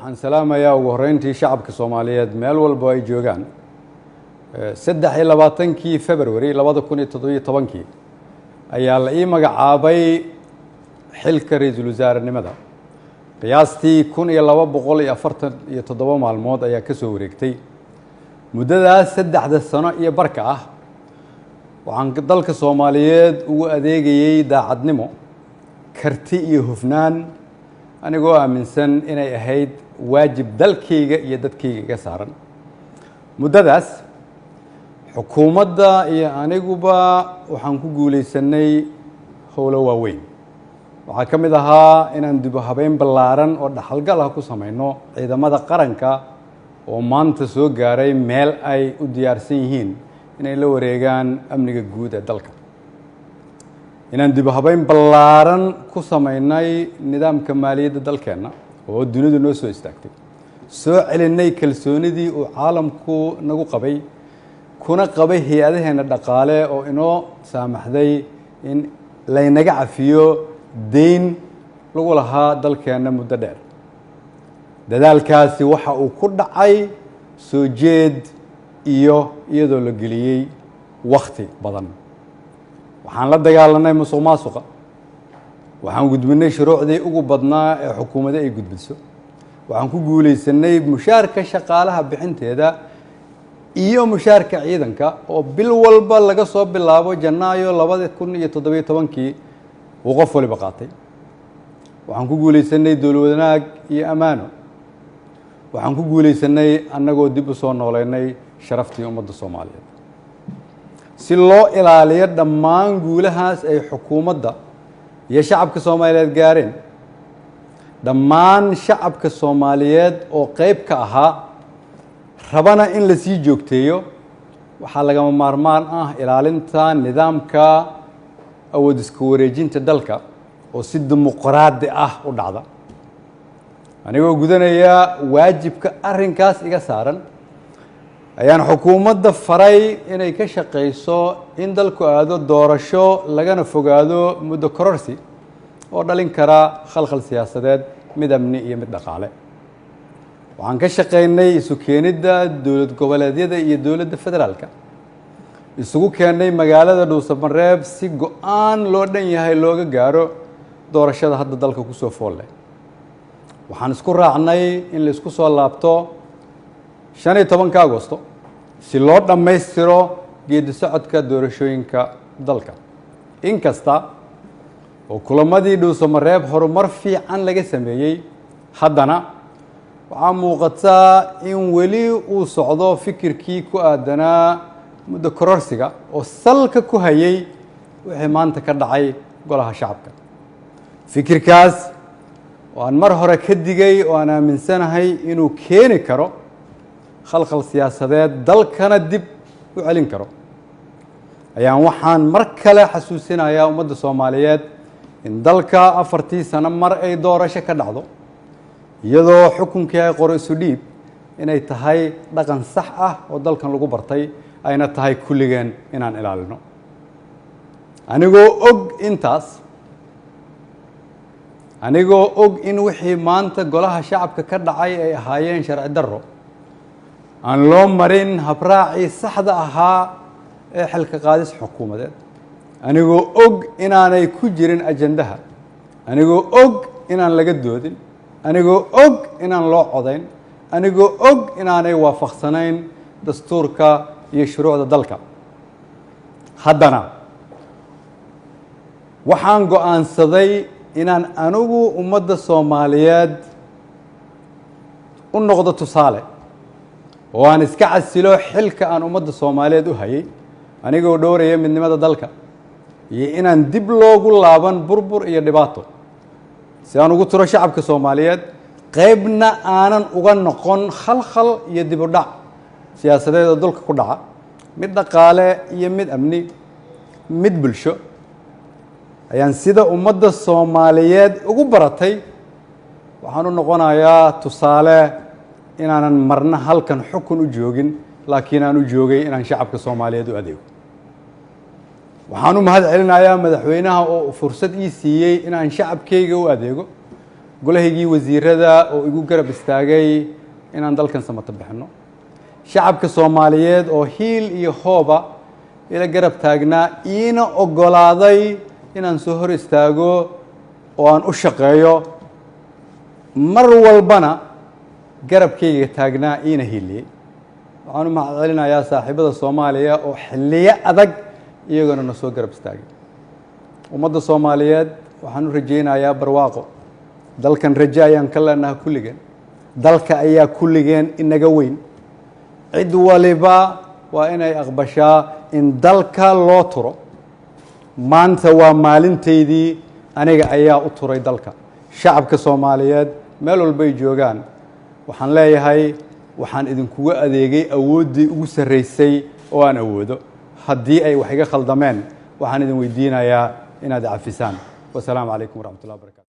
waxaan salaamayaa ugu horeyntii shacabka Soomaaliyeed meel walba ay joogaan 23 February 2017 ayaa la ii magacaabay xilka ra'iisul wasaarenimada qiyaastii 1247 maalmood ayaa ka soo wareegtay muddadaas 3 sano iyo barka ah waxaan dalka Soomaaliyeed ugu adeegayay daacadnimo karti iyo hufnaan anigoo aaminsan inay ahayd waajib dalkayga iyo dadkayga iga saaran muddadaas xukuumadda iyo aniguba waxaan ku guuleysanay howlo waaweyn waxaa ka mid ahaa inaan dib u habeyn ballaaran oo dhaxalgal ah ku samayno ciidamada qaranka oo maanta soo gaaray meel ay u diyaarsan yihiin inay la wareegaan amniga guud ee dalka inaan dib u habeyn ballaaran ku samaynay nidaamka maaliyadda dalkeenna oo dunidu noo soo istaagtay soo celinay kalsoonidii uu caalamku nagu qabay kuna qabay hay'adaheena dhaqaale oo inoo saamaxday in laynaga cafiyo deyn lagu lahaa dalkeenna muddo dheer dadaalkaasi waxa uu ku dhacay soo jeed iyo iyadoo la geliyey waqti badan waxaan la dagaalanay musuqmaasuqa waxaan gudbinay shuruucdii ugu badnaa ee xukuumadda ay gudbiso waxaan ku guuleysanay mushaarka shaqaalaha bixinteeda iyo mushaarka ciidanka oo bil walba laga soo bilaabo Janaayo 2017 uu qof waliba qaatay waxaan ku guuleysanay dowlad wanaag iyo amaano waxaan ku guuleysanay annagoo dib u soo nooleynay sharaftii ummadda Soomaaliyeed si loo ilaaliyo dhammaan guulahaas ay xukuumadda iyo shacabka Soomaaliyeed gaareen dhammaan shacabka Soomaaliyeed oo qayb ka ahaa rabana in la sii joogteeyo waxaa lagama maarmaan ah ilaalinta nidaamka awood isku wareejinta dalka oo si dimuqraadi ah u dhacda anigoo gudanaya waajibka arrinkaas iga saaran ayaan xukuumadda faray inay ka shaqeyso in dalku aado doorasho lagana fogaado muddo kororsi oo dhalin kara khalkhal siyaasadeed mid amni iyo mid dhaqaale waxaan ka shaqeynay isu keenidda dowlad goboleedyada iyo dowladda federaalka isugu keenay magaalada Dhuusamareeb si go'aan loo dhan yahay looga gaaro doorashada hadda dalka ku soo fool leh waxaan isku raacnay in la isku soo laabto 15 Agoosto si loo dhammaystiro geedi socodka doorashooyinka dalka inkasta oo kulamadii Dhuusamareeb horumar fiican laga sameeyay haddana waxaa muuqata in weli uu socdo fikirkii ku aadanaa muddo kororsiga oo salka ku hayay wixii maanta ka dhacay golaha shacabka fikirkaas oo aan mar hore ka digay oo aan aaminsanahay inuu keeni karo khalkhal siyaasadeed dalkana dib u celin karo ayaan waxaan mar kale xasuusinayaa ummadda Soomaaliyeed in dalka 4 sano mar ay doorasho ka dhacdo iyadoo xukunkii ay qoro isu dhiib inay tahay dhaqan sax ah oo dalkan lagu bartay ayna tahay kulligeen inaan ilaalino anigoo og in wixii maanta golaha shacabka ka dhacay ay ahaayeen sharci darro aan loo marin habraacii saxda ahaa ee xilka qaadis xukuumadeed anigoo og inaanay ku jirin ajandaha anigoo og inaan laga doodin anigoo og inaan loo codayn anigoo og inaanay waafaqsanayn dastuurka iyo shuruucda dalka haddana waxaan go'aansaday inaan anigu ummadda Soomaaliyeed u noqdo tusaale oo aan iska casilo xilka aan ummadda Soomaaliyeed u hayay anigoo dhowraya midnimada dalka iyo inaan dib loogu laaban burbur iyo dhibaato si aan ugu tiro shacabka Soomaaliyeed qaybna aanan uga noqon khalkhal iyo dib u dhac siyaasadeed oo dalka ku dhaca mid dhaqaale iyo mid amni mid bulsho ayaan sida ummadda Soomaaliyeed ugu baratay waxaan u noqonayaa tusaale inaanan marna halkan xukun u joogin laakiin aan u joogay inaan shacabka Soomaaliyeed u adeego waxaan u mahad celinayaa madaxweynaha oo fursad ii siiyay inaan shacabkayga u adeego golahaygii wasiirada oo igu garab istaagay inaan dalkan samata bixino shacabka Soomaaliyeed oo hiil iyo hooba ila garab taagnaa iina ogolaaday inaan soo hor istaago oo aan u shaqeeyo mar walbana garabkayga taagnaa iina hiiliyay waxaan u mahadcelinayaa saaxiibada Soomaaliya oo xilliyo adag iyagana na soo garab istaagay ummadda Soomaaliyeed waxaan u rajaynayaa barwaaqo dalkan rajo ayaan ka leenahay kulligeen dalka ayaa kulligeen inaga weyn cid waliba waa inay aqbashaa in dalka loo turo maanta waa maalinteydii aniga ayaa u turay dalka shacabka Soomaaliyeed meel walba ay joogaan waxaan leeyahay waxaan idinkugu adeegay awooddii ugu sarreysay oo aan awoodo haddii ay wax iga khaldameen waxaan idin weydiinayaa inaad cafisaan wasalaamu calaykum waraxmatullahi wabarakatu